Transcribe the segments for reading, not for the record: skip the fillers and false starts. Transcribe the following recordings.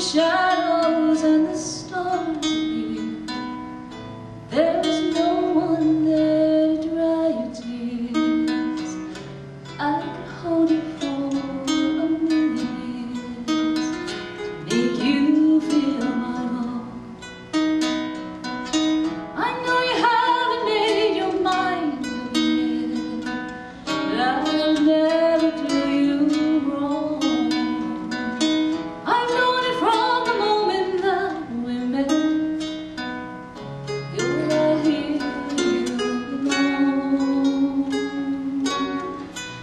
shadows and the stars appear, there's no one there to dry your tears. I could hold you for a million years to make you feel my love. I know you haven't made your mind up yet, but I'll never do you wrong. I've known it from the moment that we met. You're right here, you belong.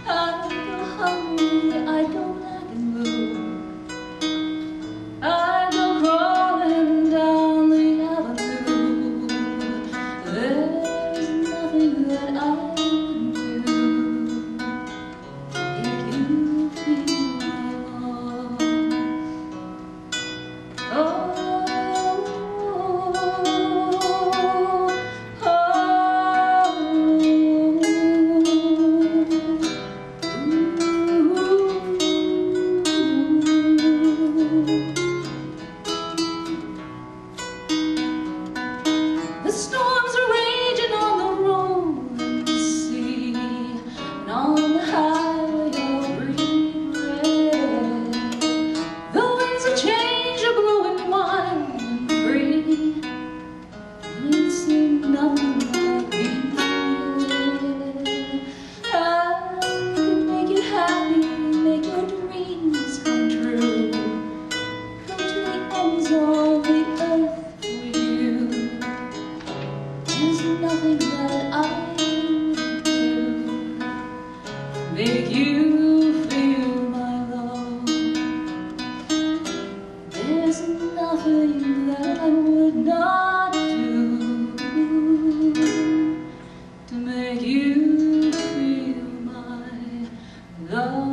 I go hungry, I go black and blue, I go crawling down the avenue. There's nothing that I wouldn't do to make you feel my love. Oh, the storms are raging on the rolling sea, and on the highway of green red. The winds of change are blowing wild and free, and it seems nothing like me. I could make you happy, make your dreams come true, come to the ends of the earth with you. There's nothing that I would do to make you feel my love. There's nothing that I would not do to make you feel my love.